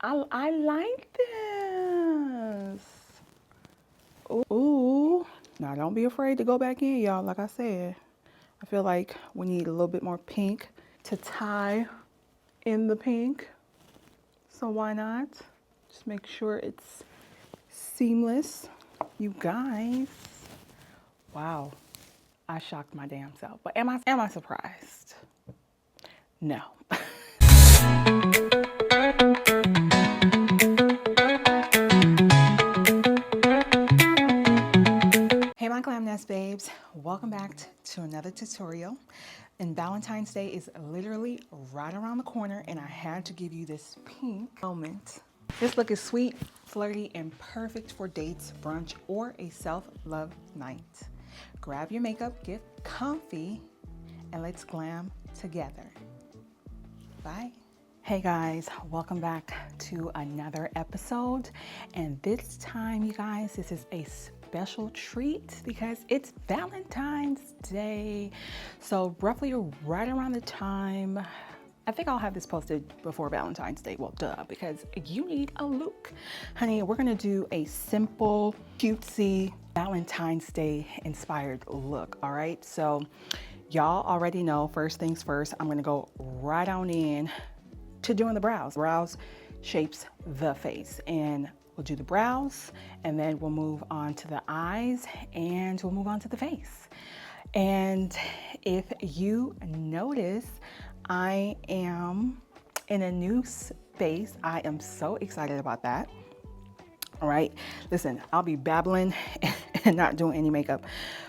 I like this. Ooh. Now don't be afraid to go back in, y'all. Like I said, I feel like we need a little bit more pink to tie in the pink. So why not? Just make sure it's seamless. You guys. Wow. I shocked my damn self. But am I surprised? No. Hey my Glam Ness babes, welcome back to another tutorial. And Valentine's Day is literally right around the corner and I had to give you this pink moment. This look is sweet, flirty, and perfect for dates, brunch, or a self-love night. Grab your makeup, get comfy, and let's glam together. Bye. Hey guys, welcome back to another episode. And this time, you guys, this is a special treat because it's Valentine's Day. So roughly right around the time, I think I'll have this posted before Valentine's Day. Well, duh, because you need a look. Honey, we're gonna do a simple, cutesy Valentine's Day inspired look, all right? So y'all already know, first things first, I'm gonna go right on in to doing the brows. Brows shapes the face, and we'll do the brows and then we'll move on to the eyes and we'll move on to the face. And if you notice, I am in a new space. I am so excited about that. All right, listen, I'll be babbling and not doing any makeup,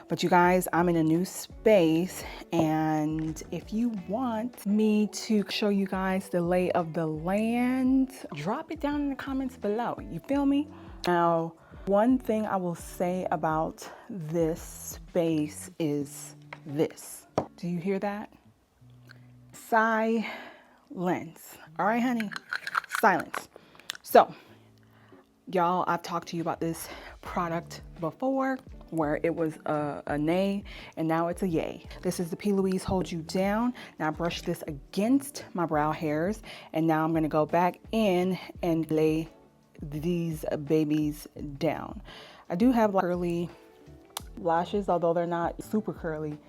but you guys, I'm in a new space, and if you want me to show you guys the lay of the land, drop it down in the comments below. You feel me? Now, one thing I will say about this space is this. Do you hear that? Silence. All right, honey, silence. So y'all, I've talked to you about this product before where it was a nay and now it's a yay. This is the P. Louise Hold You Down. Now I brush this against my brow hairs and now I'm gonna go back in and lay these babies down. I do have curly lashes, although they're not super curly,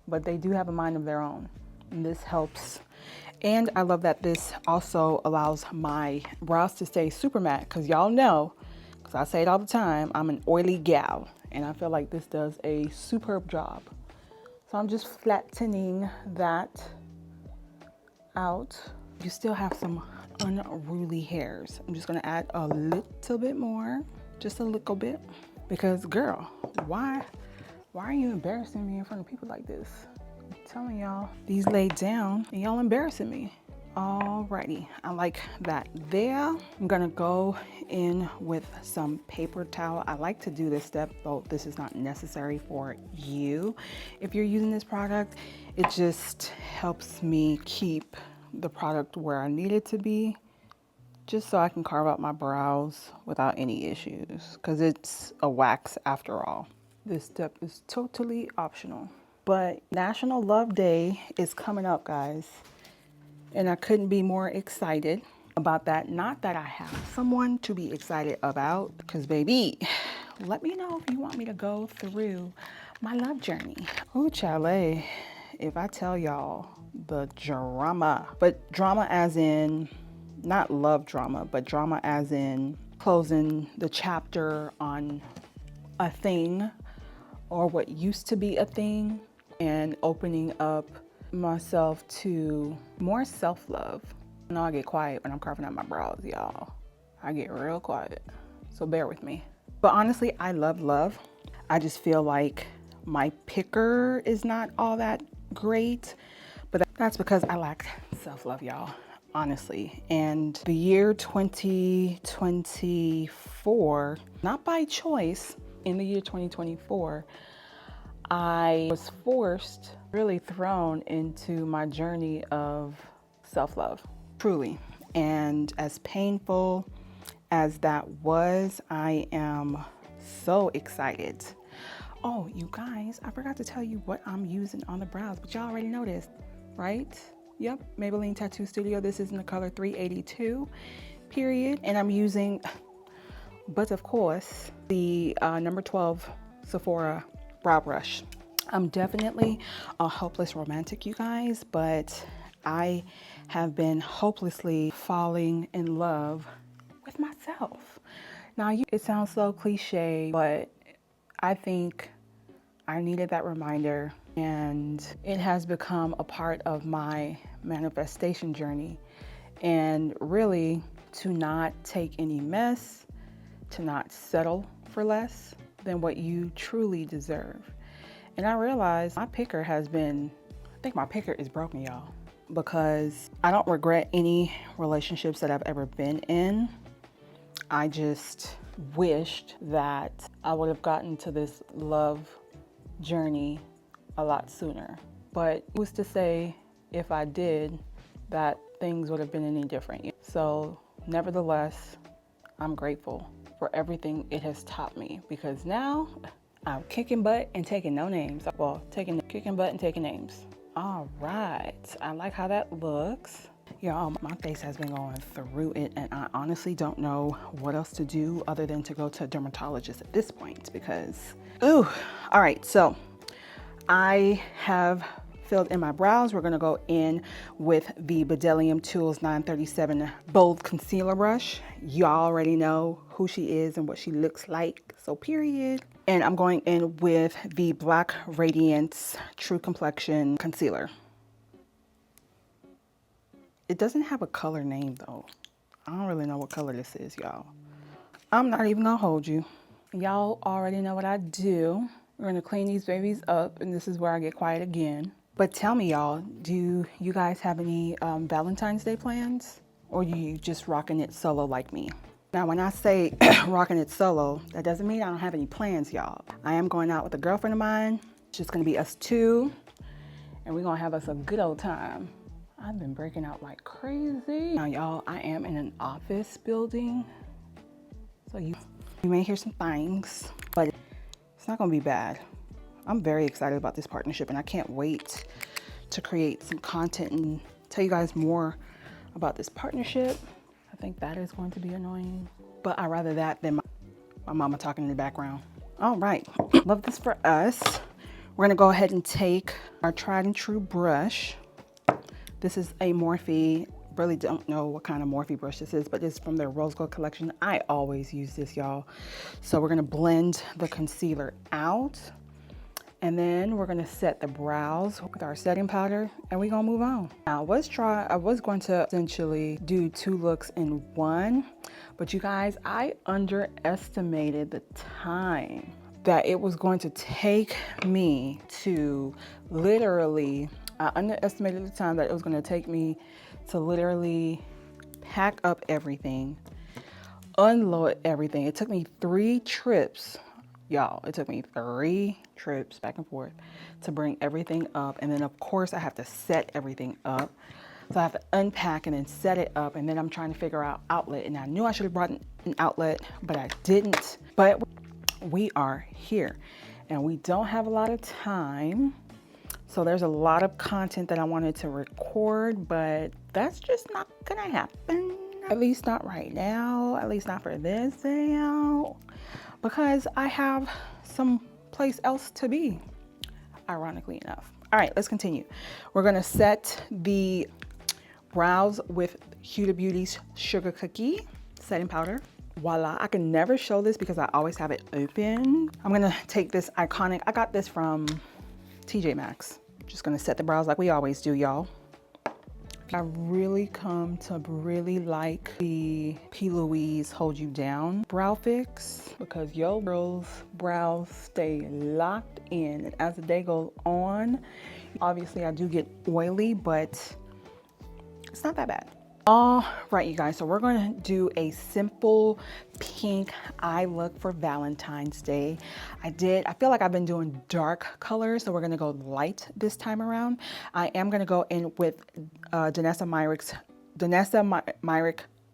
but they do have a mind of their own. And this helps. And I love that this also allows my brows to stay super matte, because y'all know, because I say it all the time, I'm an oily gal, and I feel like this does a superb job. So I'm just flattening that out. You still have some unruly hairs. I'm just gonna add a little bit more, just a little bit, because girl, why are you embarrassing me in front of people like this? I'm telling y'all, these laid down and y'all embarrassing me. Alrighty, I like that there. I'm gonna go in with some paper towel. I like to do this step, though this is not necessary for you. If you're using this product, it just helps me keep the product where I need it to be, just so I can carve out my brows without any issues, because it's a wax after all. This step is totally optional. But National Love Day is coming up, guys. And I couldn't be more excited about that. Not that I have someone to be excited about, because baby, let me know if you want me to go through my love journey. Oh, chalet, if I tell y'all the drama, but drama as in, not love drama, but drama as in closing the chapter on a thing or what used to be a thing, and opening up myself to more self-love. I know I get quiet when I'm carving out my brows, y'all. I get real quiet, so bear with me. But honestly, I love love. I just feel like my picker is not all that great, but that's because I lack self-love, y'all, honestly. And the year 2024, not by choice, in the year 2024, I was forced, really thrown into my journey of self-love, truly. And as painful as that was, I am so excited. Oh, you guys, I forgot to tell you what I'm using on the brows, but y'all already noticed, right? Yep, Maybelline Tattoo Studio. This is in the color 382. period. And I'm using, but of course, the number 12 Sephora brow brush. I'm definitely a hopeless romantic, you guys, but I have been hopelessly falling in love with myself. Now, it sounds so cliche, but I think I needed that reminder, and it has become a part of my manifestation journey. And really, to not take any mess, to not settle for less than what you truly deserve. And I realized my picker has been, I think my picker is broken, y'all, because I don't regret any relationships that I've ever been in. I just wished that I would have gotten to this love journey a lot sooner. But who's to say if I did that things would have been any different? So nevertheless, I'm grateful for everything it has taught me, because now I'm kicking butt and taking no names. Well, kicking butt and taking names. All right, I like how that looks. Y'all, my face has been going through it, and I honestly don't know what else to do other than to go to a dermatologist at this point, because, ooh. All right, so I have filled in my brows. We're gonna go in with the Bedellium Tools 937 Bold Concealer Brush. Y'all already know who she is and what she looks like, so period. And I'm going in with the Black Radiance True Complexion Concealer. It doesn't have a color name though. I don't really know what color this is, y'all. I'm not even gonna hold you. Y'all already know what I do. We're gonna clean these babies up, and this is where I get quiet again. But tell me, y'all, do you guys have any Valentine's Day plans? Or you just rocking it solo like me? Now, when I say rocking it solo, that doesn't mean I don't have any plans, y'all. I am going out with a girlfriend of mine. It's just gonna be us two, and we're gonna have us a good old time. I've been breaking out like crazy. Now, y'all, I am in an office building, so you may hear some things, but it's not gonna be bad. I'm very excited about this partnership, and I can't wait to create some content and tell you guys more about this partnership. I think that is going to be annoying, but I'd rather that than my mama talking in the background. All right, love this for us. We're gonna go ahead and take our tried and true brush. This is a Morphe. Really don't know what kind of Morphe brush this is, but it's from their Rose Gold collection. I always use this, y'all. So we're gonna blend the concealer out, and then we're gonna set the brows with our setting powder, and we're gonna move on. Now, I was going to essentially do 2 looks in one, but you guys, I underestimated the time that it was going to take me to literally, I underestimated the time that it was gonna take me to literally pack up everything, unload everything. It took me 3 trips. Y'all, it took me 3 trips back and forth to bring everything up. And then of course I have to set everything up. So I have to unpack and then set it up. And then I'm trying to figure out outlet. And I knew I should have brought an outlet, but I didn't. But we are here and we don't have a lot of time. So there's a lot of content that I wanted to record, but that's just not gonna happen. At least not right now, at least not for this video, because I have some place else to be, ironically enough. All right, let's continue. We're gonna set the brows with Huda Beauty's Sugar Cookie setting powder. Voila, I can never show this because I always have it open. I'm gonna take this iconic, I got this from TJ Maxx. Just gonna set the brows like we always do, y'all. I really come to really like the P. Louise Hold You Down brow fix, because your girl's brows stay locked in. And as the day goes on, obviously I do get oily, but it's not that bad. All right, you guys, so we're going to do a simple pink eye look for Valentine's Day. I feel like I've been doing dark colors, so we're going to go light this time around. I am going to go in with Danessa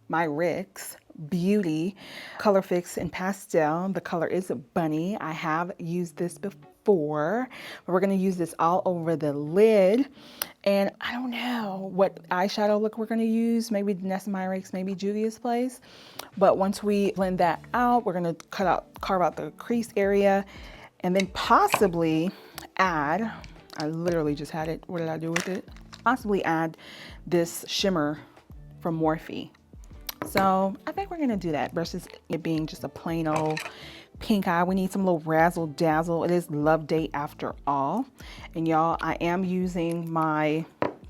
Myricks Beauty Colorfix in Pastel. The color is Bunny. I have used this before, but we're going to use this all over the lid. And I don't know what eyeshadow look we're going to use. Maybe Ness, Myricks, maybe Juvia's Place. But once we blend that out, we're going to carve out the crease area, and then possibly add, I literally just had it. What did I do with it? Possibly add this shimmer from Morphe. So I think we're gonna do that versus it being just a plain old pink eye. We need some little razzle dazzle. It is Love Day after all. And y'all, I am using my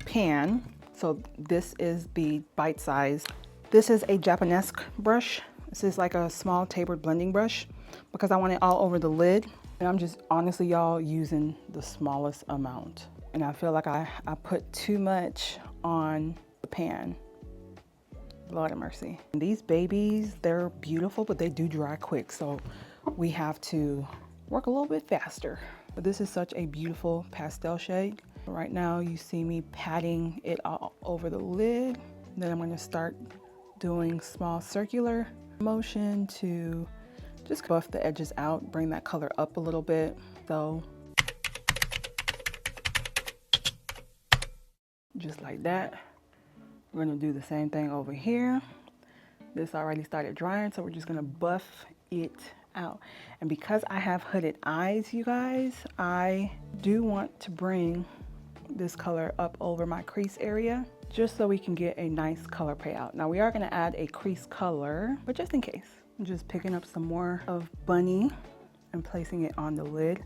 pan. So this is the bite size. This is a Japanese brush. This is like a small tapered blending brush because I want it all over the lid. And I'm just honestly, y'all, using the smallest amount. And I feel like I put too much on the pan. Lord have mercy. And these babies, they're beautiful, but they do dry quick. So we have to work a little bit faster. But this is such a beautiful pastel shade. Right now you see me patting it all over the lid. Then I'm gonna start doing small circular motion to just buff the edges out, bring that color up a little bit. So just like that. We're gonna do the same thing over here. This already started drying, so we're just gonna buff it out. And because I have hooded eyes, you guys, I do want to bring this color up over my crease area, just so we can get a nice color payout. Now we are gonna add a crease color, but just in case. I'm just picking up some more of Bunny and placing it on the lid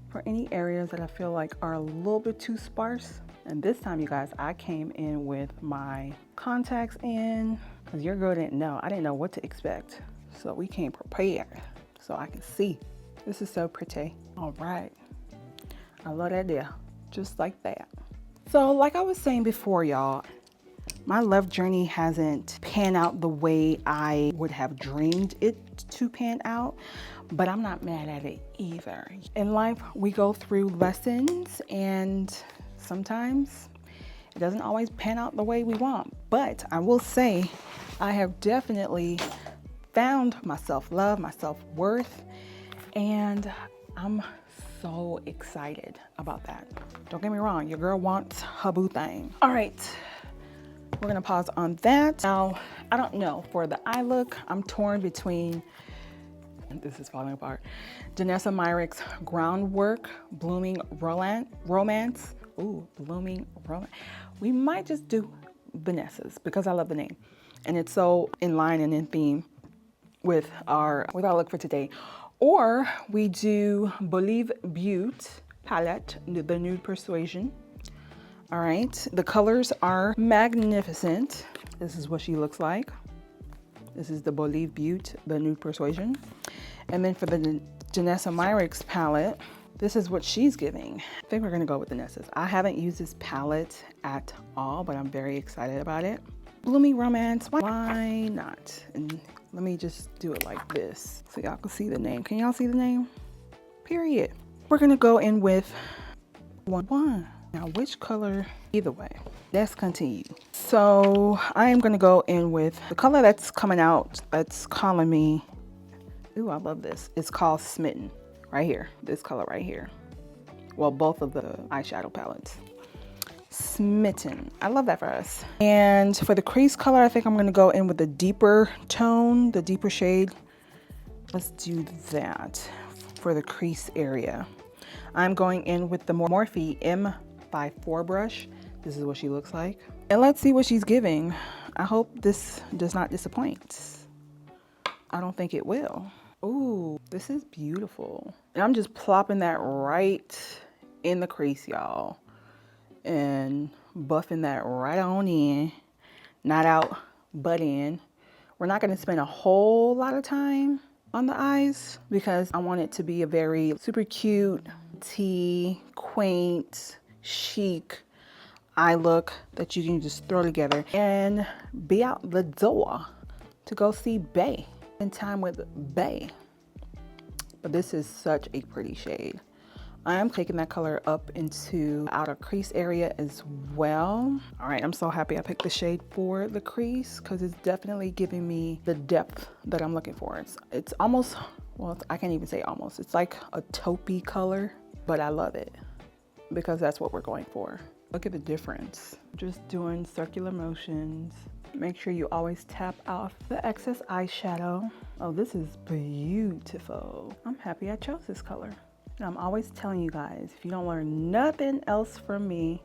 for any areas that I feel like are a little bit too sparse. And this time, you guys, I came in with my contacts in, because your girl didn't know. I didn't know what to expect. So we came prepared so I can see. This is so pretty. All right. I love that there. Just like that. So like I was saying before, y'all, my love journey hasn't panned out the way I would have dreamed it to pan out, but I'm not mad at it either. In life, we go through lessons, and sometimes it doesn't always pan out the way we want. But I will say I have definitely found my self-love, my self-worth, and I'm so excited about that. Don't get me wrong, your girl wants her boo thing. All right, we're gonna pause on that. Now, I don't know, for the eye look, I'm torn between, this is falling apart, Danessa Myricks Groundwork Blooming Romance. Ooh, Blooming Romance. We might just do Vanessa's because I love the name. And it's so in line and in theme with our look for today. Or we do Believe Beauty palette, the Nude Persuasion. All right, the colors are magnificent. This is what she looks like. This is the Believe Beauty, the Nude Persuasion. And then for the Danessa Myricks palette, this is what she's giving. I think we're gonna go with the Ness's. I haven't used this palette at all, but I'm very excited about it. Blooming Romance, why not? And let me just do it like this so y'all can see the name. Can y'all see the name? Period. We're gonna go in with 1-1. Now, which color? Either way, let's continue. So I am gonna go in with the color that's coming out, that's calling me, ooh, I love this. It's called Smitten, right here, this color right here. Well, both of the eyeshadow palettes. Smitten, I love that for us. And for the crease color, I think I'm gonna go in with the deeper tone, the deeper shade. Let's do that for the crease area. I'm going in with the Morphe M54 brush. This is what she looks like. And let's see what she's giving. I hope this does not disappoint. I don't think it will. Ooh, this is beautiful. And I'm just plopping that right in the crease, y'all. And buffing that right on in. Not out, but in. We're not gonna spend a whole lot of time on the eyes because I want it to be a very super cute, quaint, chic eye look that you can just throw together and be out the door to go see Bae, spend time with Bae. But this is such a pretty shade. I am taking that color up into the outer crease area as well. All right, I'm so happy I picked the shade for the crease because it's definitely giving me the depth that I'm looking for. It's almost, well, I can't even say almost. It's like a taupey color, but I love it because that's what we're going for. Look at the difference. Just doing circular motions. Make sure you always tap off the excess eyeshadow. Oh, this is beautiful. I'm happy I chose this color. And I'm always telling you guys, if you don't learn nothing else from me,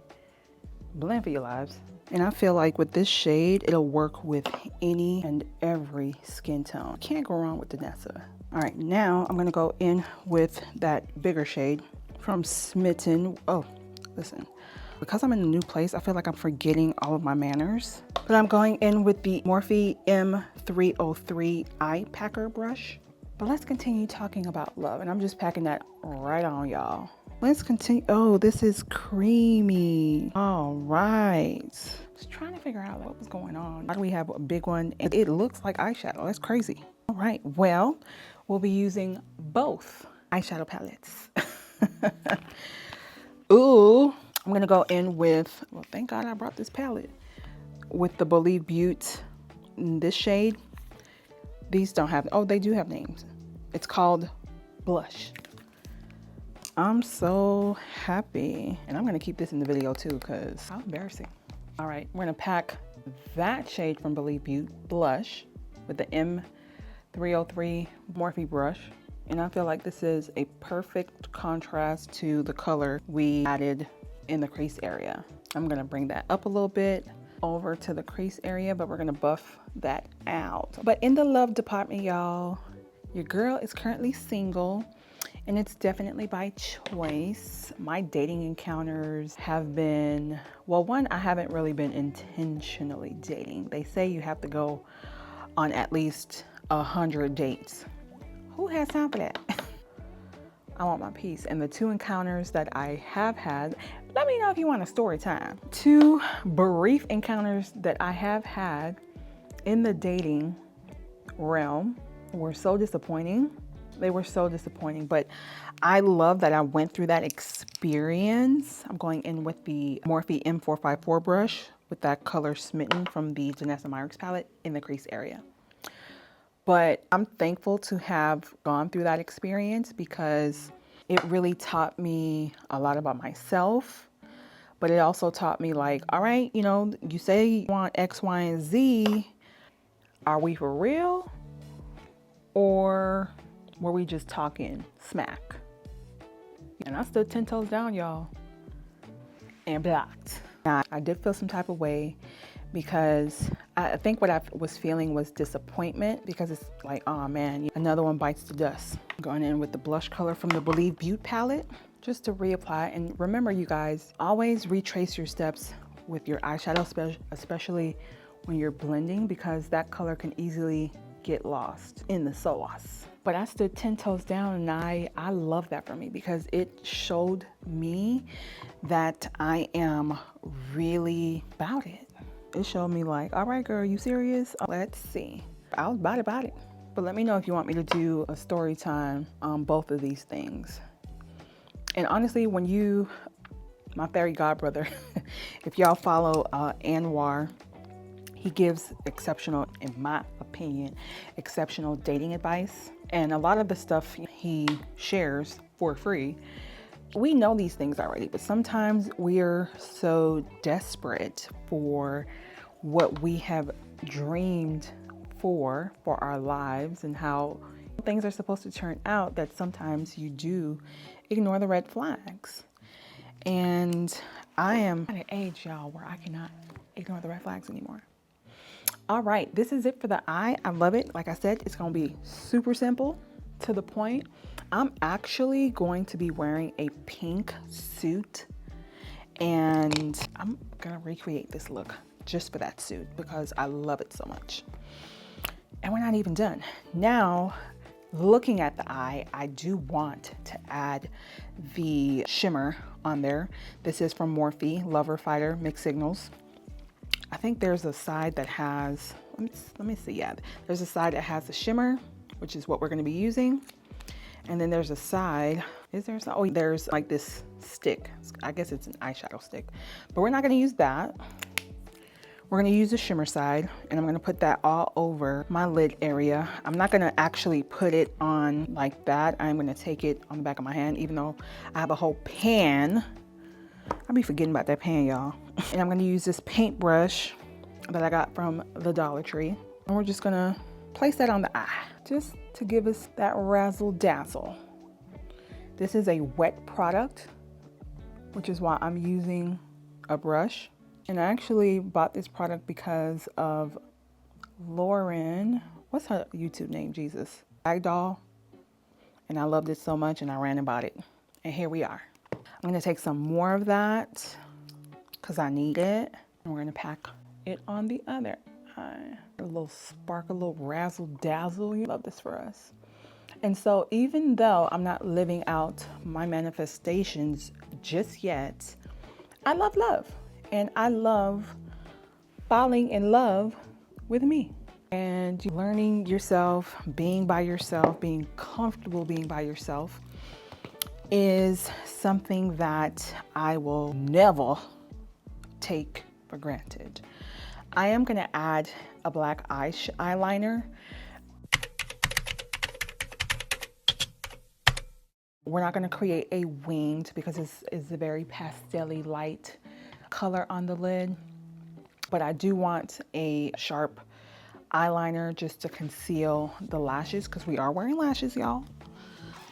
blend for your lives. And I feel like with this shade, it'll work with any and every skin tone. Can't go wrong with Danessa. All right, now I'm gonna go in with that bigger shade from Smitten. Oh, listen. Because I'm in a new place, I feel like I'm forgetting all of my manners. But I'm going in with the Morphe M303 Eye Packer brush. But let's continue talking about love. And I'm just packing that right on, y'all. Let's continue. Oh, this is creamy. All right. Just trying to figure out what was going on. Why do we have a big one? And it looks like eyeshadow. That's crazy. All right. Well, we'll be using both eyeshadow palettes. Ooh. I'm gonna go in with, well, thank God I brought this palette, with the Believe Butte in this shade. These don't have, oh, they do have names. It's called Blush. I'm so happy. And I'm gonna keep this in the video too, because how embarrassing. All right, we're gonna pack that shade from Believe Butte, Blush, with the M303 Morphe brush. And I feel like this is a perfect contrast to the color we added in the crease area. I'm gonna bring that up a little bit over to the crease area, but we're gonna buff that out. But in the love department, y'all, your girl is currently single, and it's definitely by choice. My dating encounters have been, well, one, I haven't really been intentionally dating. They say you have to go on at least 100 dates. Who has time for that? I want my peace. And the two encounters that I have had, let me know if you want a story time. Two brief encounters that I have had in the dating realm were so disappointing. They were so disappointing, but I love that I went through that experience. I'm going in with the Morphe M454 brush with that color Smitten from the Danessa Myricks palette in the crease area. But I'm thankful to have gone through that experience because it really taught me a lot about myself. But it also taught me, like, all right, you know, you say you want X, Y, and Z. Are we for real? Or were we just talking smack? And I stood 10 toes down, y'all, and blocked. Now, I did feel some type of way because I think what I was feeling was disappointment, because it's like, oh man, another one bites the dust. I'm going in with the blush color from the Believe Butte palette just to reapply. And remember, you guys, always retrace your steps with your eyeshadow, especially when you're blending, because that color can easily get lost in the sauce. But I stood 10 toes down, and I love that for me because it showed me that I am really about it. It showed me like, all right, girl, you serious? Let's see. I was about it. But let me know if you want me to do a story time on both of these things. And honestly, when you, my fairy godbrother, if y'all follow Anwar, he gives exceptional, in my opinion, exceptional dating advice. And a lot of the stuff he shares for free, we know these things already, but sometimes we're so desperate for what we have dreamed for our lives and how things are supposed to turn out that sometimes you do ignore the red flags. And I am at an age, y'all, where I cannot ignore the red flags anymore. All right, this is it for the eye. I love it. Like I said, it's gonna be super simple, to the point. I'm actually going to be wearing a pink suit, and I'm gonna recreate this look just for that suit because I love it so much. And we're not even done. Now, looking at the eye, I do want to add the shimmer on there. This is from Morphe Lover Fighter Mixed Signals. I think there's a side that has, let me see, yeah. There's a side that has the shimmer, which is what we're gonna be using. And then there's a side. Is there some? Oh, there's like this stick. I guess it's an eyeshadow stick, but we're not gonna use that. We're gonna use the shimmer side, and I'm gonna put that all over my lid area. I'm not gonna actually put it on like that. I'm gonna take it on the back of my hand, even though I have a whole pan. I'll be forgetting about that pan, y'all. And I'm gonna use this paintbrush that I got from the Dollar Tree. And we're just gonna place that on the eye, just to give us that razzle dazzle. This is a wet product, which is why I'm using a brush. And I actually bought this product because of Lauren, what's her YouTube name, Jesus? Bagdoll. And I loved it so much and I ran and bought it. And here we are. I'm gonna take some more of that because I need it. And we're gonna pack it on the other eye. A little sparkle, a little razzle dazzle. You love this for us. And so even though I'm not living out my manifestations just yet, I love love. And I love falling in love with me. And learning yourself, being by yourself, being comfortable being by yourself is something that I will never take for granted. I am gonna add a black eyeliner. We're not gonna create a winged because it's a very pastel-y light color on the lid, but I do want a sharp eyeliner just to conceal the lashes because we are wearing lashes, y'all.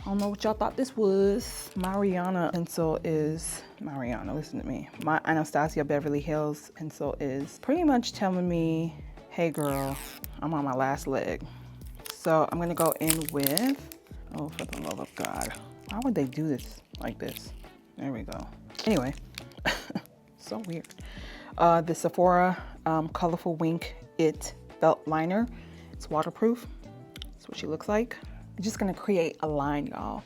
I don't know what y'all thought this was. My Rihanna pencil is, listen to me. My Anastasia Beverly Hills pencil is pretty much telling me, hey girl, I'm on my last leg. So I'm gonna go in with, oh, for the love of God. Why would they do this like this? There we go. Anyway. So weird. The Sephora Colorful Wink It Felt Liner. It's waterproof. That's what she looks like. I'm just gonna create a line, y'all,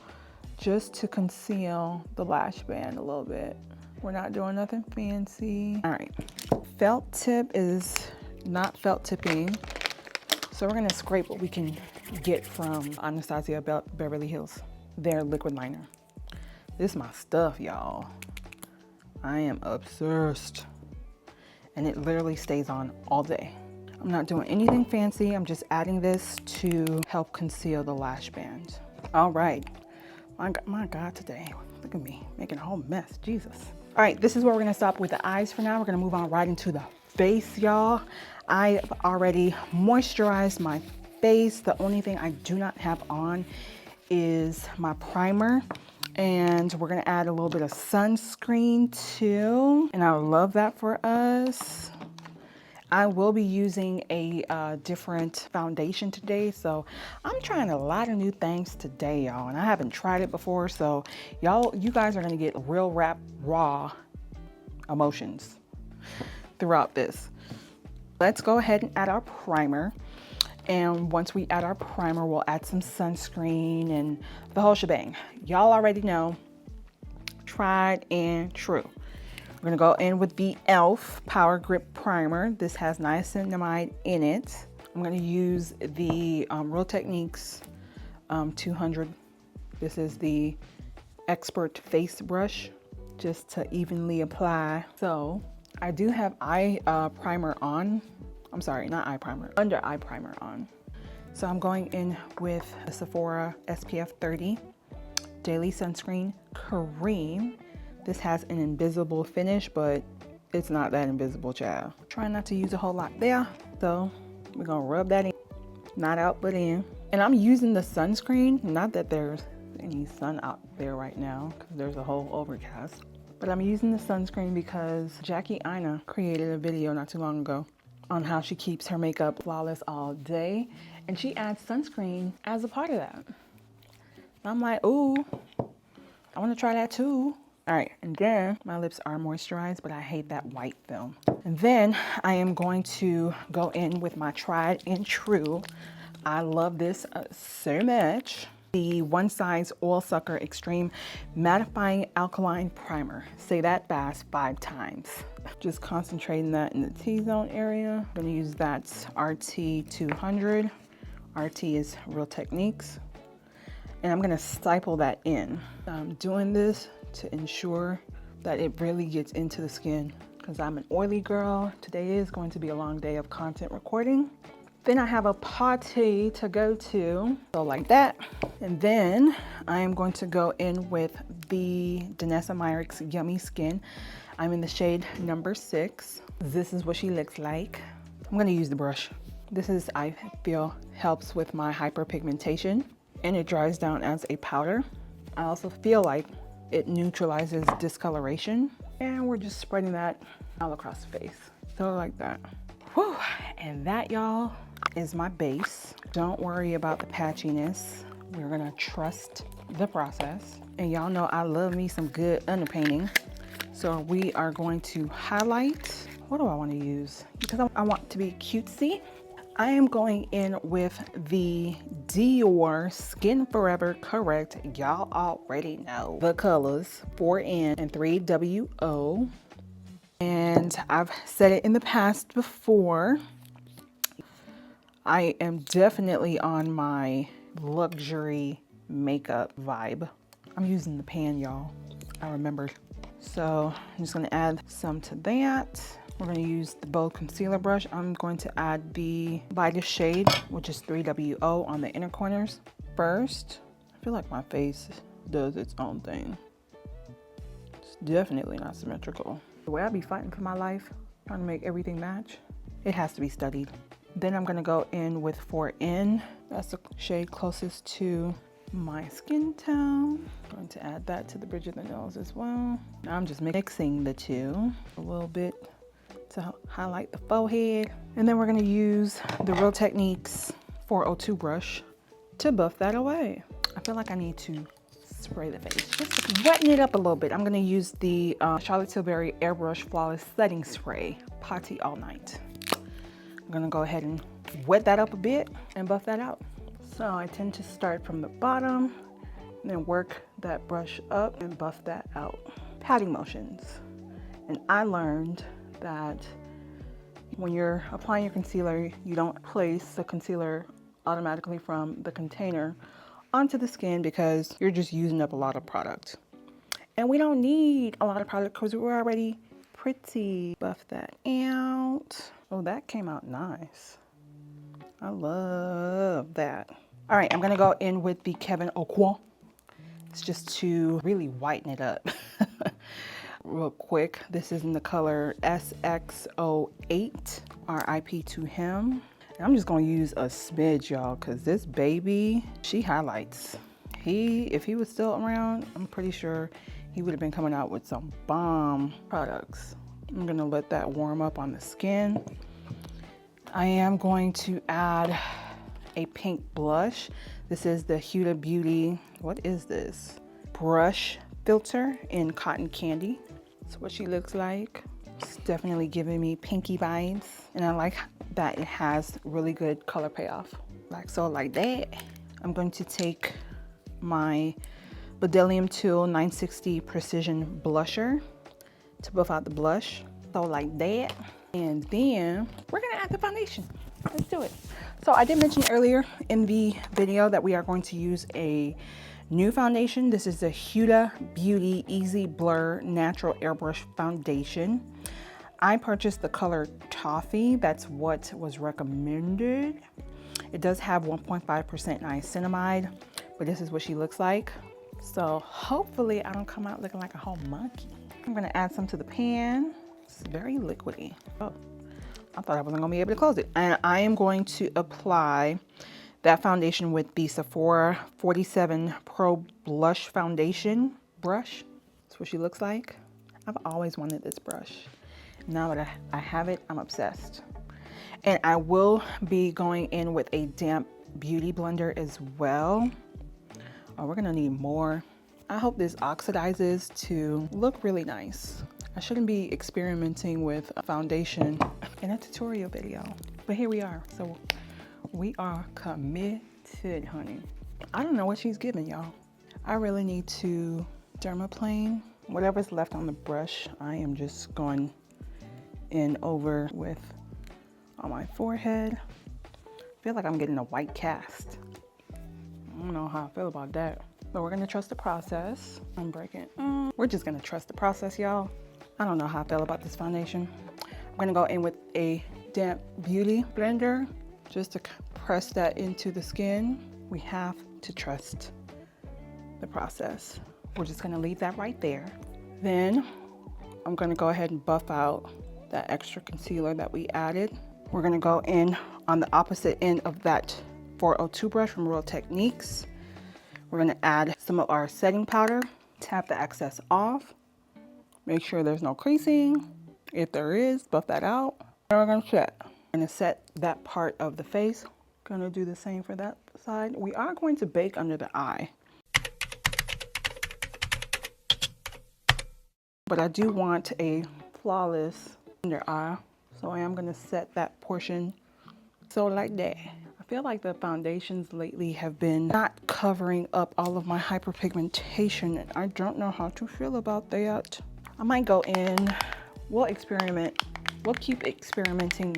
just to conceal the lash band a little bit. We're not doing nothing fancy. All right, felt tip is not felt tipping. So we're gonna scrape what we can get from Anastasia Beverly Hills, their liquid liner. This is my stuff, y'all. I am obsessed. And it literally stays on all day. I'm not doing anything fancy. I'm just adding this to help conceal the lash band. All right. My God, today. Look at me making a whole mess. Jesus. All right, this is where we're gonna stop with the eyes for now. We're gonna move on right into the face, y'all. I've already moisturized my face. The only thing I do not have on is my primer. And we're gonna add a little bit of sunscreen too. And I love that for us. I will be using a different foundation today. So I'm trying a lot of new things today, y'all. And I haven't tried it before. So you guys are gonna get real raw emotions throughout this. Let's go ahead and add our primer. And once we add our primer, we'll add some sunscreen and the whole shebang. Y'all already know, tried and true. We're gonna go in with the e.l.f. Power Grip Primer. This has niacinamide in it. I'm gonna use the Real Techniques 200. This is the Expert Face Brush, just to evenly apply. So I do have primer on. I'm sorry, not eye primer, under eye primer on. So I'm going in with the Sephora SPF 30 Daily Sunscreen Cream. This has an invisible finish, but it's not that invisible, child. Trying not to use a whole lot there. So we're gonna rub that in, not out, but in. And I'm using the sunscreen, not that there's any sun out there right now, because there's a whole overcast. But I'm using the sunscreen because Jackie Aina created a video not too long ago on how she keeps her makeup flawless all day. And she adds sunscreen as a part of that. I'm like, ooh, I wanna try that too. All right, and then my lips are moisturized, but I hate that white film. And then I am going to go in with my tried and true. I love this so much. The One Size Oil Sucker Extreme Mattifying Alkaline Primer. Say that fast 5 times. Just concentrating that in the T-zone area. I'm gonna use that RT 200. RT is Real Techniques. and I'm gonna stipple that in. I'm doing this to ensure that it really gets into the skin because I'm an oily girl. Today is going to be a long day of content recording. Then I have a party to go to, so like that. And then I am going to go in with the Danessa Myricks Yummy Skin. I'm in the shade number 6. This is what she looks like. I'm gonna use the brush. This is, I feel, helps with my hyperpigmentation, and it dries down as a powder. I also feel like it neutralizes discoloration, and we're just spreading that all across the face. So like that. Whew. And that, y'all, is my base. Don't worry about the patchiness. We're gonna trust the process. And y'all know I love me some good underpainting. So we are going to highlight. What do I want to use? Because I want to be cutesy. I am going in with the Dior Skin Forever Correct. Y'all already know the colors 4N and 3WO. And I've said it in the past before. I am definitely on my luxury makeup vibe. I'm using the pan, y'all. I remembered. So I'm just gonna add some to that. We're gonna use the bold concealer brush. I'm going to add the lightest shade, which is 3WO on the inner corners first. I feel like my face does its own thing. It's definitely not symmetrical. The way I be fighting for my life, trying to make everything match, it has to be studied. Then I'm gonna go in with 4N. That's the shade closest to my skin tone. I'm going to add that to the bridge of the nose as well. Now I'm just mixing the two a little bit to highlight the forehead. And then we're gonna use the Real Techniques 402 brush to buff that away. I feel like I need to spray the face, just wetting it up a little bit. I'm gonna use the Charlotte Tilbury Airbrush Flawless Setting Spray, Party All Night. I'm gonna go ahead and wet that up a bit and buff that out. So I tend to start from the bottom and then work that brush up and buff that out. Patting motions. And I learned that when you're applying your concealer, you don't place the concealer automatically from the container onto the skin because you're just using up a lot of product. And we don't need a lot of product because we're already pretty. Buff that out. Oh, that came out nice. I love that. All right, I'm gonna go in with the Kevin Aucoin. It's just to really whiten it up. Real quick, this is in the color SX08, RIP to him. And I'm just gonna use a smidge, y'all, because this baby, she highlights. If he was still around, I'm pretty sure he would have been coming out with some bomb products. I'm gonna let that warm up on the skin. I am going to add a pink blush. This is the Huda Beauty, what is this? Brush filter in Cotton Candy. That's what she looks like. It's definitely giving me pinky vibes. And I like that it has really good color payoff. Like so, like that. I'm going to take my Bedellium Tool 960 Precision Blusher to buff out the blush. So like that. And then we're gonna add the foundation. Let's do it. So I did mention earlier in the video that we are going to use a new foundation. This is the Huda Beauty Easy Blur Natural Airbrush Foundation. I purchased the color Toffee. That's what was recommended. It does have 1.5% niacinamide, but this is what she looks like. So hopefully I don't come out looking like a whole monkey. I'm gonna add some to the pan. It's very liquidy. Oh, I thought I wasn't gonna be able to close it. And I am going to apply that foundation with the Sephora 47 Pro Blush Foundation brush. That's what she looks like. I've always wanted this brush. Now that I have it, I'm obsessed. And I will be going in with a damp beauty blender as well. Oh, we're gonna need more. I hope this oxidizes to look really nice. I shouldn't be experimenting with a foundation in a tutorial video, but here we are. So we are committed, honey. I don't know what she's giving, y'all. I really need to dermaplane. Whatever's left on the brush, I am just going in over with on my forehead. I feel like I'm getting a white cast. I don't know how I feel about that. But we're gonna trust the process. I'm breaking. We're just gonna trust the process, y'all. I don't know how I feel about this foundation. I'm gonna go in with a damp beauty blender just to press that into the skin. We have to trust the process. We're just gonna leave that right there. Then I'm gonna go ahead and buff out that extra concealer that we added. We're gonna go in on the opposite end of that 402 brush from Real Techniques. We're gonna add some of our setting powder, tap the excess off, make sure there's no creasing. If there is, buff that out. And we're gonna set. I'm gonna set that part of the face. Gonna do the same for that side. We are going to bake under the eye. But I do want a flawless under eye. So I am gonna set that portion so like that. I feel like the foundations lately have been not covering up all of my hyperpigmentation, and I don't know how to feel about that. I might go in, we'll experiment. We'll keep experimenting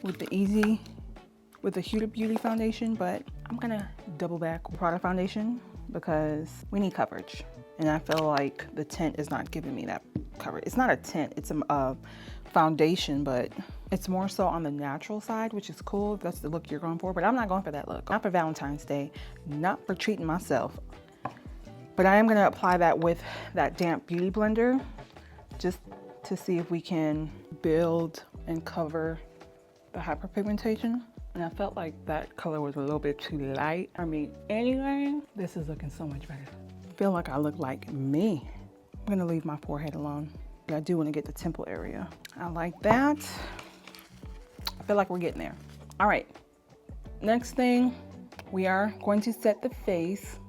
with the Huda Beauty foundation, but I'm gonna double back with Prada foundation because we need coverage. And I feel like the tint is not giving me that coverage. It's not a tint, it's a foundation, but it's more so on the natural side, which is cool if that's the look you're going for, but I'm not going for that look. Not for Valentine's Day, not for treating myself. But I am gonna apply that with that damp beauty blender just to see if we can build and cover the hyperpigmentation. And I felt like that color was a little bit too light. I mean, anyway, this is looking so much better. I feel like I look like me. I'm gonna leave my forehead alone, but I do wanna get the temple area. I like that. I feel like we're getting there. All right, next thing, we are going to set the face.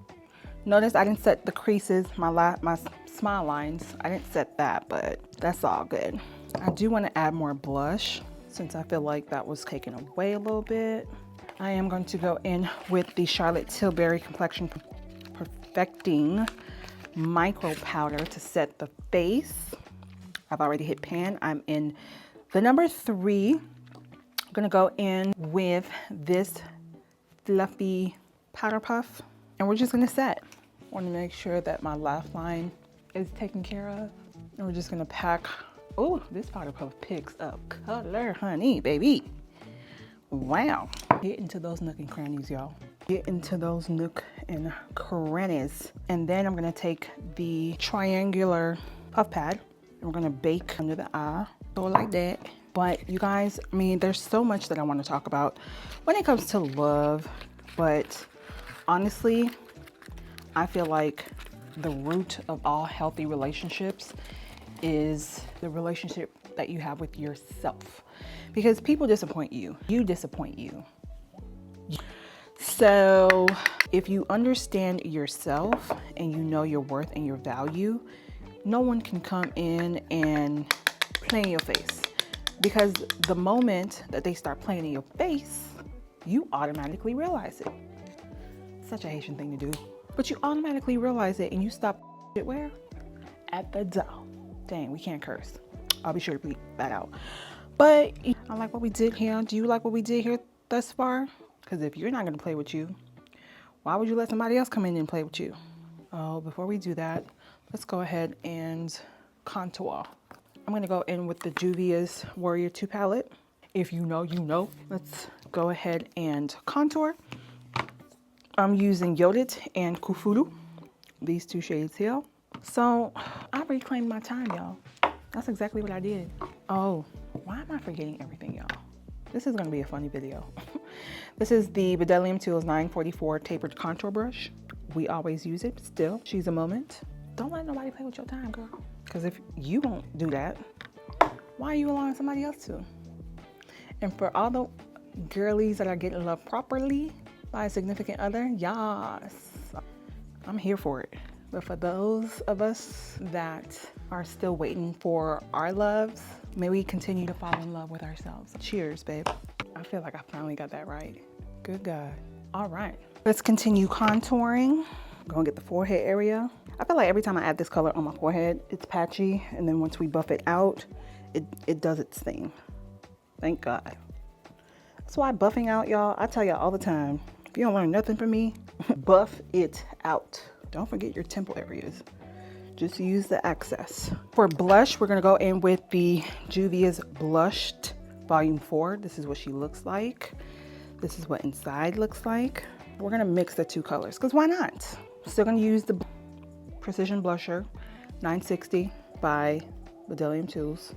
Notice I didn't set the creases, my smile lines. I didn't set that, but that's all good. I do want to add more blush since I feel like that was taken away a little bit. I am going to go in with the Charlotte Tilbury Complexion Perfecting Micro Powder to set the face. I've already hit pan. I'm in the number 3. I'm gonna go in with this fluffy powder puff, and we're just gonna set. I want to make sure that my laugh line is taken care of, and we're just gonna pack. Oh, this powder puff picks up color, honey, baby. Wow. Get into those nook and crannies, y'all. Get into those nook and crannies. And then I'm gonna take the triangular puff pad, and we're gonna bake under the eye, so like that. But you guys, I mean, there's so much that I want to talk about when it comes to love, but honestly, I feel like the root of all healthy relationships is the relationship that you have with yourself, because people disappoint you, you disappoint you. So if you understand yourself and you know your worth and your value, no one can come in and play in your face. Because the moment that they start playing in your face, you automatically realize it. Such a Haitian thing to do. But you automatically realize it and you stop it where? At the door. Dang, we can't curse. I'll be sure to bleep that out. But I like what we did here. Do you like what we did here thus far? Because if you're not gonna play with you, why would you let somebody else come in and play with you? Oh, before we do that, let's go ahead and contour. I'm gonna go in with the Juvia's Warrior 2 palette. If you know, you know. Let's go ahead and contour. I'm using Yodit and Kufuru, these 2 shades here. So I reclaimed my time, y'all. That's exactly what I did. Oh, why am I forgetting everything, y'all? This is gonna be a funny video. This is the Bedellium Tools 944 tapered contour brush. We always use it still. She's a moment. Don't let nobody play with your time, girl. Because if you won't do that, why are you allowing somebody else to? And for all the girlies that are getting loved properly by a significant other, yes, I'm here for it. But for those of us that are still waiting for our loves, may we continue to fall in love with ourselves. Cheers, babe. I feel like I finally got that right. Good God. All right, let's continue contouring. Gonna get the forehead area. I feel like every time I add this color on my forehead, it's patchy. And then once we buff it out, it does its thing. Thank God. That's why buffing out, y'all, I tell y'all all the time, if you don't learn nothing from me, Buff it out. Don't forget your temple areas. Just use the excess. For blush, we're gonna go in with the Juvia's Blushed Volume 4. This is what she looks like. This is what inside looks like. We're gonna mix the two colors, because why not? Still gonna use the Precision Blusher 960 by Beverly Tools.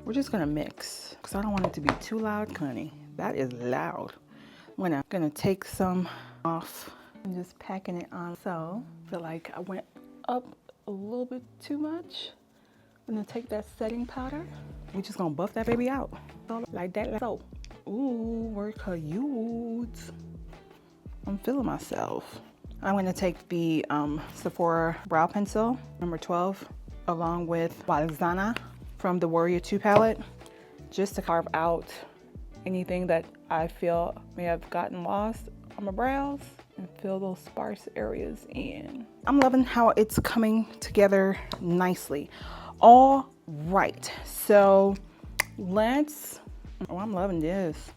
We're just gonna mix, because I don't want it to be too loud, honey. That is loud. I'm gonna take some off and just packing it on. So, I feel like I went up a little bit too much. I'm gonna take that setting powder. We're just gonna buff that baby out. So, like that, like so. Ooh, we're cute. I'm feeling myself. I'm gonna take the Sephora Brow Pencil, number 12, along with Valentine from the Warrior 2 palette, just to carve out anything that I feel may have gotten lost on my brows and fill those sparse areas in. I'm loving how it's coming together nicely. All right, so I'm loving this.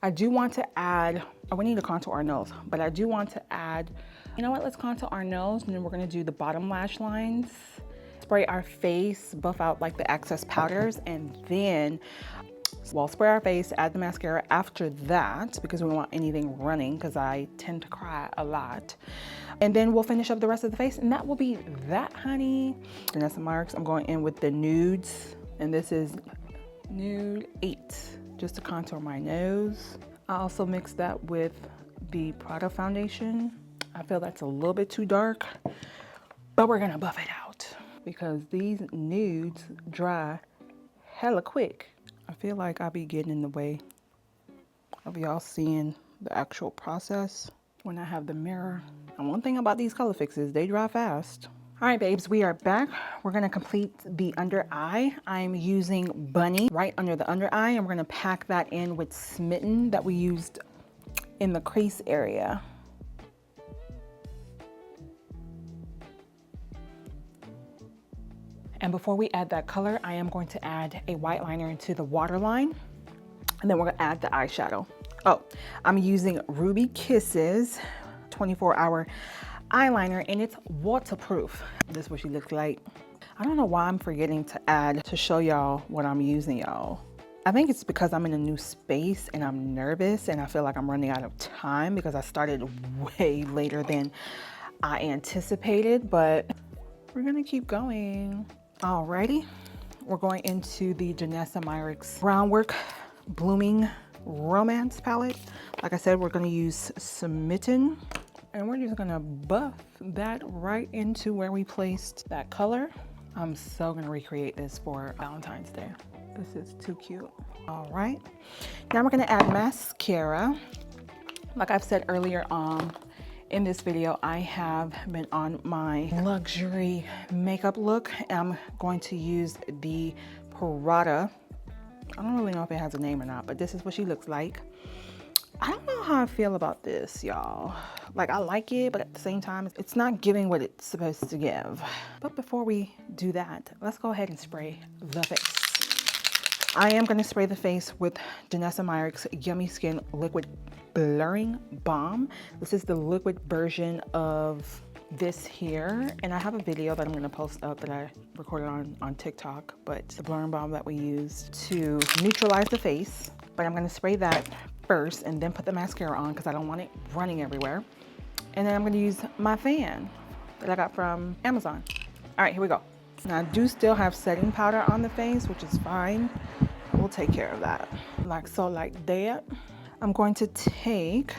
I do want to add, we need to contour our nose, but I do want to add, you know what, let's contour our nose and then we're gonna do the bottom lash lines. Spray our face, buff out like the excess powders, and then we'll spray our face, add the mascara after that because we don't want anything running, because I tend to cry a lot. And then we'll finish up the rest of the face, and that will be that, honey. Danessa Myricks, I'm going in with the nudes, and this is Nude 8, just to contour my nose. I also mixed that with the Prada foundation. I feel that's a little bit too dark, but we're gonna buff it out because these nudes dry hella quick. I feel like I'll be getting in the way of y'all seeing the actual process when I have the mirror. And one thing about these color fixes, they dry fast. All right, babes, we are back. We're gonna complete the under eye. I'm using Bunny right under the under eye, and we're gonna pack that in with Smitten that we used in the crease area. And before we add that color, I am going to add a white liner into the waterline, and then we're gonna add the eyeshadow. Oh, I'm using Ruby Kisses 24-hour eyeliner, and it's waterproof. This is what she looks like. I don't know why I'm forgetting to add to show y'all what I'm using, y'all. I think it's because I'm in a new space and I'm nervous and I feel like I'm running out of time because I started way later than I anticipated, but we're gonna keep going. Alrighty, we're going into the Danessa Myricks Groundwork Blooming Romance palette. Like I said, we're gonna use Smitten, and we're just gonna buff that right into where we placed that color. I'm so gonna recreate this for Valentine's Day. This is too cute. All right, now we're gonna add mascara. Like I've said earlier in this video, I have been on my luxury makeup look. I'm going to use the Prada. I don't really know if it has a name or not, but this is what she looks like. I don't know how I feel about this, y'all. Like, I like it, but at the same time, it's not giving what it's supposed to give. But before we do that, let's go ahead and spray the face. I am gonna spray the face with Danessa Myricks Yummy Skin Liquid Blurring Balm. This is the liquid version of this here, and I have a video that I'm gonna post up that I recorded on TikTok, but it's the blurring balm that we use to neutralize the face. But I'm gonna spray that first and then put the mascara on because I don't want it running everywhere. And then I'm gonna use my fan that I got from Amazon. All right, here we go. Now I do still have setting powder on the face, which is fine. We'll take care of that. Like so, like that. I'm going to take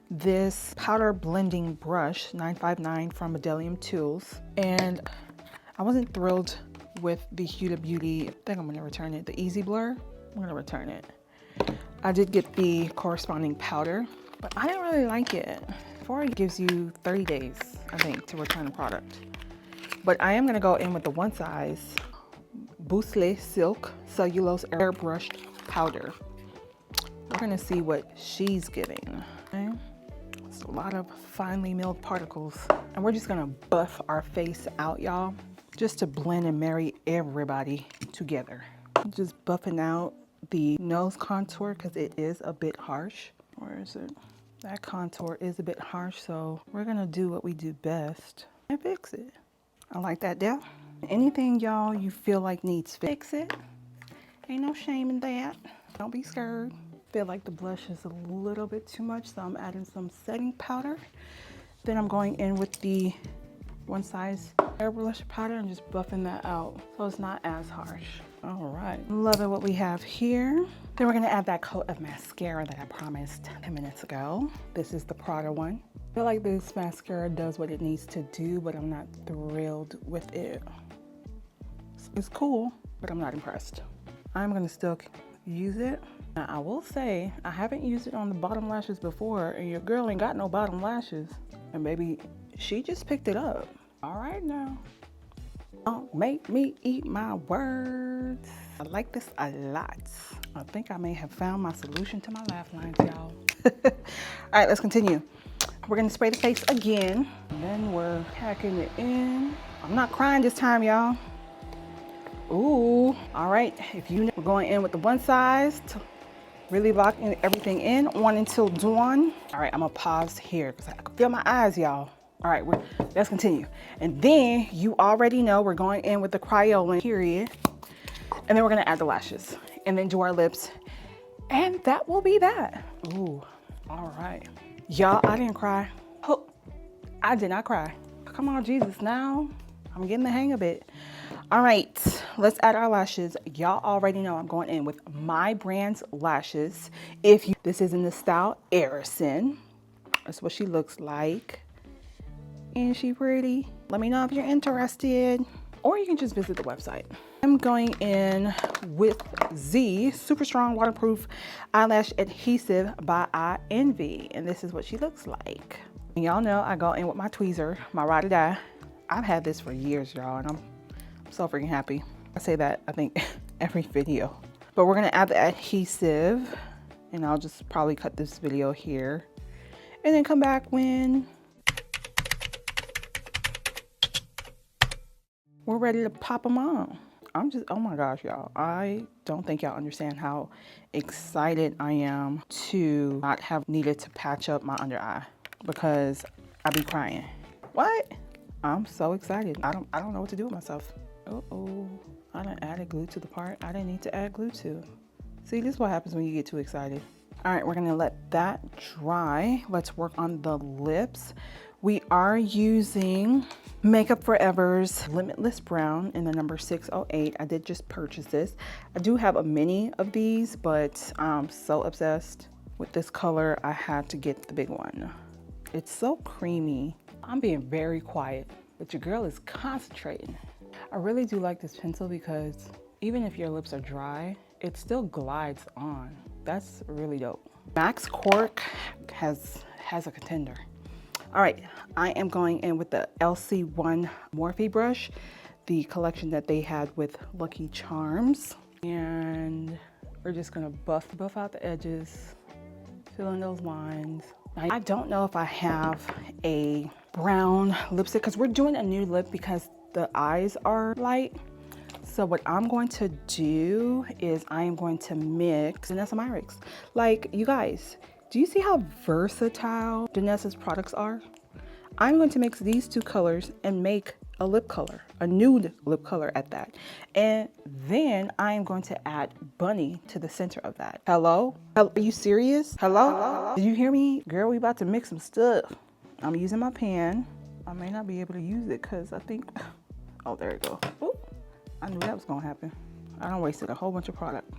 this powder blending brush 959 from Beverly Tools, and I wasn't thrilled with the Huda Beauty. I think I'm gonna return it. The Easy Blur, I'm gonna return it. I did get the corresponding powder, but I didn't really like it. Sephora gives you 30 days, I think, to return a product. But I am gonna go in with the One Size Boucle Silk Cellulose Airbrushed Powder. We're gonna see what she's giving. Okay. It's a lot of finely milled particles. And we're just gonna buff our face out, y'all, just to blend and marry everybody together. Just buffing out the nose contour because it is a bit harsh. Where is it? That contour is a bit harsh, so we're gonna do what we do best and fix it. I like that there. Anything y'all you feel like needs fix it. Ain't no shame in that. Don't be scared. Feel like the blush is a little bit too much, so I'm adding some setting powder. Then I'm going in with the one size airbrush powder and just buffing that out so it's not as harsh. All right, loving what we have here. Then we're gonna add that coat of mascara that I promised 10 minutes ago. This is the Prada one. I feel like this mascara does what it needs to do, but I'm not thrilled with it. It's cool, but I'm not impressed. I'm gonna still use it. Now, I will say, I haven't used it on the bottom lashes before, and your girl ain't got no bottom lashes. And maybe she just picked it up. All right now. Don't make me eat my words. I like this a lot. I think I may have found my solution to my laugh lines, y'all. All right, let's continue. We're gonna spray the face again. And then we're packing it in. I'm not crying this time, y'all. Ooh, all right. If you know, we're going in with the one size to really lock everything in, 1 until dawn. All right, I'm gonna pause here because I can feel my eyes, y'all. All right, let's continue. And then you already know we're going in with the Crayola period. And then we're gonna add the lashes and then do our lips. And that will be that. Ooh, all right. Y'all, I didn't cry. Oh, I did not cry. Come on, Jesus, now. I'm getting the hang of it. All right, let's add our lashes. Y'all already know I'm going in with my brand's lashes. This is in the style Erison. That's what she looks like. Isn't she pretty? Let me know if you're interested, or you can just visit the website. I'm going in with Z Super Strong Waterproof Eyelash Adhesive by I Envy, and this is what she looks like. And y'all know I go in with my tweezer, my ride or die. I've had this for years, y'all, and I'm so freaking happy. I say that, I think, every video. But we're gonna add the adhesive, and I'll just probably cut this video here, and then come back when we're ready to pop them on. Oh my gosh, y'all. I don't think y'all understand how excited I am to not have needed to patch up my under eye because I be crying. What? I'm so excited. I don't know what to do with myself. Uh-oh, I done added glue to the part I didn't need to add glue to. See, this is what happens when you get too excited. All right, we're gonna let that dry. Let's work on the lips. We are using Makeup Forever's Limitless Brown in the number 608. I did just purchase this. I do have a mini of these, but I'm so obsessed with this color, I had to get the big one. It's so creamy. I'm being very quiet, but your girl is concentrating. I really do like this pencil because even if your lips are dry, it still glides on. That's really dope. Max Cork has a contender. All right, I am going in with the LC1 Morphe brush, the collection that they had with Lucky Charms. And we're just gonna buff out the edges, fill in those lines. I don't know if I have a brown lipstick because we're doing a new lip because the eyes are light. So what I'm going to do is I am going to mix Danessa Myricks. Like, you guys, do you see how versatile Danessa's products are? I'm going to mix these two colors and make a lip color, a nude lip color at that. And then I'm going to add Bunny to the center of that. Hello? Are you serious? Hello? Did you hear me? Girl, we about to mix some stuff. I'm using my pan. I may not be able to use it because I think, oh, there you go. Ooh, I knew that was gonna happen. I done wasted a whole bunch of product.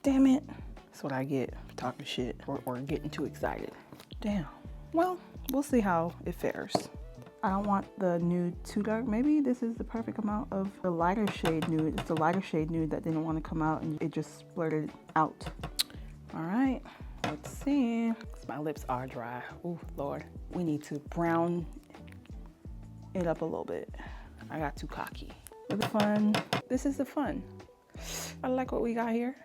Damn it. That's what I get for talking shit or getting too excited. Damn. Well, we'll see how it fares. I don't want the nude too dark. Maybe this is the perfect amount of the lighter shade nude. It's the lighter shade nude that didn't want to come out and it just blurted out. All right, let's see. My lips are dry. Oh, Lord. We need to brown it up a little bit. I got too cocky. It's fun. This is the fun. I like what we got here.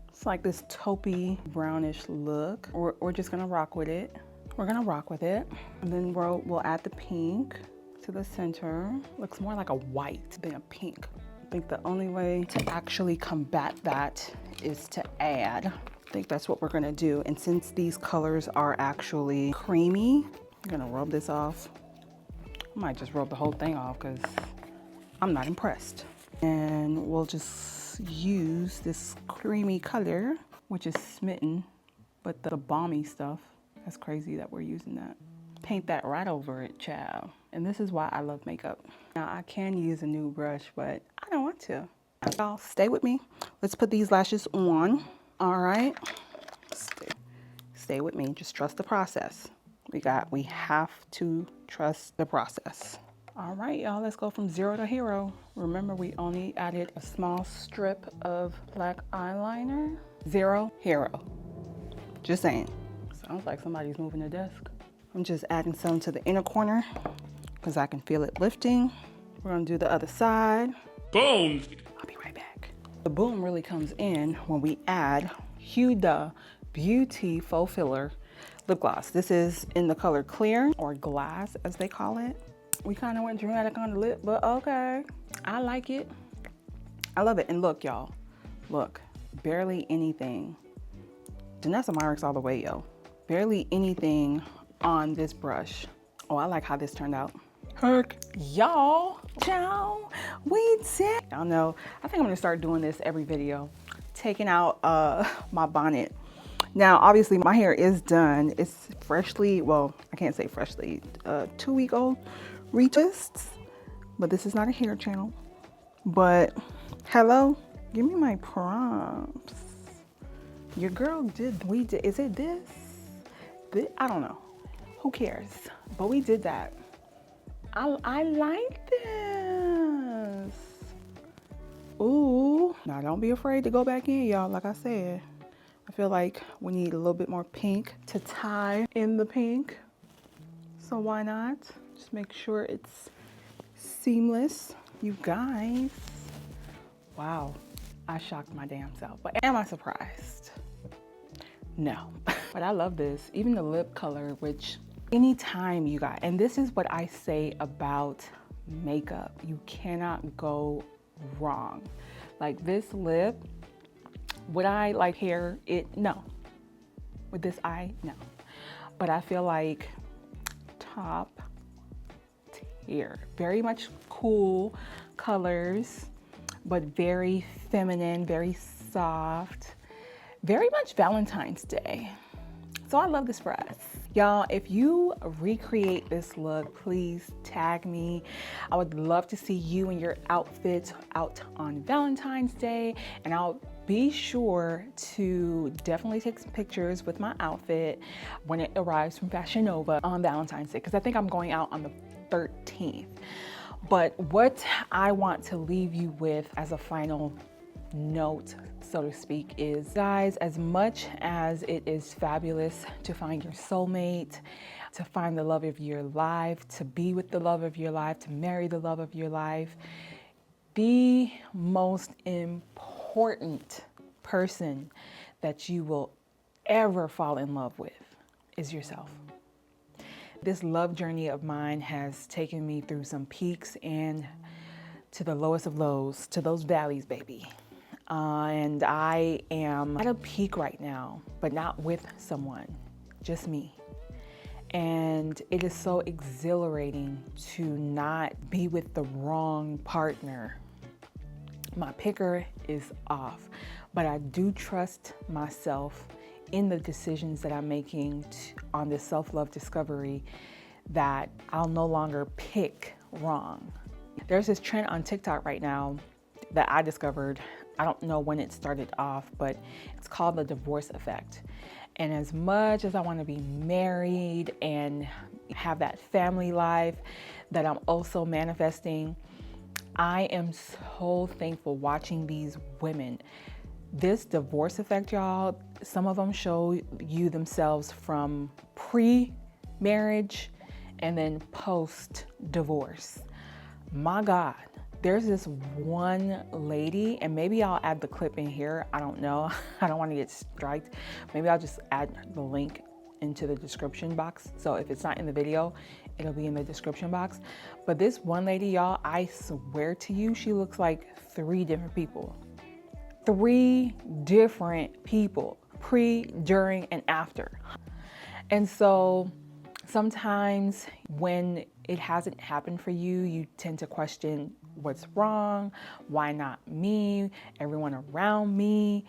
It's like this taupey brownish look. We're just gonna rock with it. We're gonna rock with it. And then we'll add the pink to the center. Looks more like a white than a pink. I think the only way to actually combat that is to add think that's what we're gonna do. And since these colors are actually creamy, I'm gonna rub this off. I might just rub the whole thing off because I'm not impressed. And we'll just use this creamy color, which is Smitten, but the balmy stuff. That's crazy that we're using that. Paint that right over it, child. And this is why I love makeup. Now I can use a new brush, but I don't want to. Y'all stay with me. Let's put these lashes on. All right, stay with me. Just trust the process. We have to trust the process. All right, y'all, let's go from 0 to hero. Remember, we only added a small strip of black eyeliner. 0, hero. Just saying. Sounds like somebody's moving the desk. I'm just adding some to the inner corner because I can feel it lifting. We're gonna do the other side. Boom! I'll be right back. The boom really comes in when we add Huda Beauty Faux Filler Lip Gloss. This is in the color Clear, or Glass as they call it. We kind of went dramatic on the lip, but okay. I like it. I love it. And look, y'all, look, barely anything. Danessa Myricks all the way, yo. Barely anything on this brush. Oh, I like how this turned out. Heck, y'all, ciao, we did. Y'all know, I think I'm gonna start doing this every video, taking out my bonnet. Now, obviously my hair is done. It's freshly, well, I can't say freshly, 2-week-old retwists, but this is not a hair channel. But hello, give me my prompts. Your girl did, is it this? I don't know, who cares? But we did that. I like this. Ooh, now don't be afraid to go back in, y'all. Like I said, I feel like we need a little bit more pink to tie in the pink. So why not? Just make sure it's seamless, you guys. Wow, I shocked my damn self, but am I surprised? No, but I love this. Even the lip color, which anytime you got, and this is what I say about makeup, you cannot go wrong. Like this lip, would I like hair it? No. With this eye, no. But I feel like top tier. Very much cool colors, but very feminine, very soft, very much Valentine's Day. So I love this for us. Y'all, if you recreate this look, please tag me. I would love to see you in your outfit out on Valentine's Day, and I'll be sure to definitely take some pictures with my outfit when it arrives from Fashion Nova on Valentine's Day, because I think I'm going out on the 13th. But what I want to leave you with as a final note, so to speak, is, guys, as much as it is fabulous to find your soulmate, to find the love of your life, to be with the love of your life, to marry the love of your life, the most important person that you will ever fall in love with is yourself. This love journey of mine has taken me through some peaks and to the lowest of lows, to those valleys, baby. And I am at a peak right now, but not with someone, just me. And it is so exhilarating to not be with the wrong partner. My picker is off, but I do trust myself in the decisions that I'm making on this self-love discovery, that I'll no longer pick wrong. There's this trend on TikTok right now that I discovered. I don't know when it started off, but it's called the divorce effect. And as much as I want to be married and have that family life that I'm also manifesting, I am so thankful watching these women. This divorce effect, y'all, some of them show you themselves from pre-marriage and then post-divorce. My God. There's this one lady, and maybe I'll add the clip in here. I don't know. I don't want to get striked. Maybe I'll just add the link into the description box. So if it's not in the video, it'll be in the description box. But this one lady, y'all, I swear to you, she looks like 3 different people. 3 different people. pre, during, and after. And so sometimes when it hasn't happened for you, you tend to question what's wrong, why not me, everyone around me.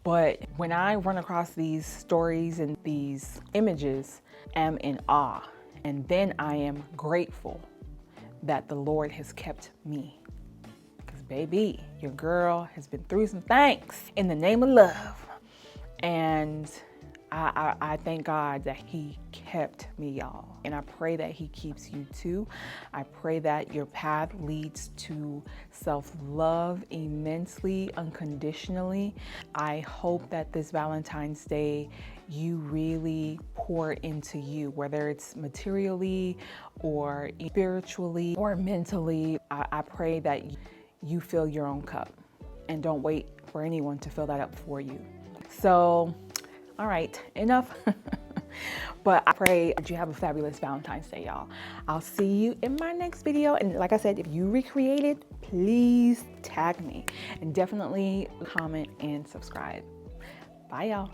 But when I run across these stories and these images, I'm in awe. And then I am grateful that the Lord has kept me. Because baby, your girl has been through some things in the name of love. And I thank God that he kept me, y'all. And I pray that he keeps you too. I pray that your path leads to self-love immensely, unconditionally. I hope that this Valentine's Day, you really pour into you, whether it's materially or spiritually or mentally. I pray that you fill your own cup and don't wait for anyone to fill that up for you. So, all right, enough. But I pray that you have a fabulous Valentine's Day, y'all. I'll see you in my next video. And like I said, if you recreate it, please tag me and definitely comment and subscribe. Bye, y'all.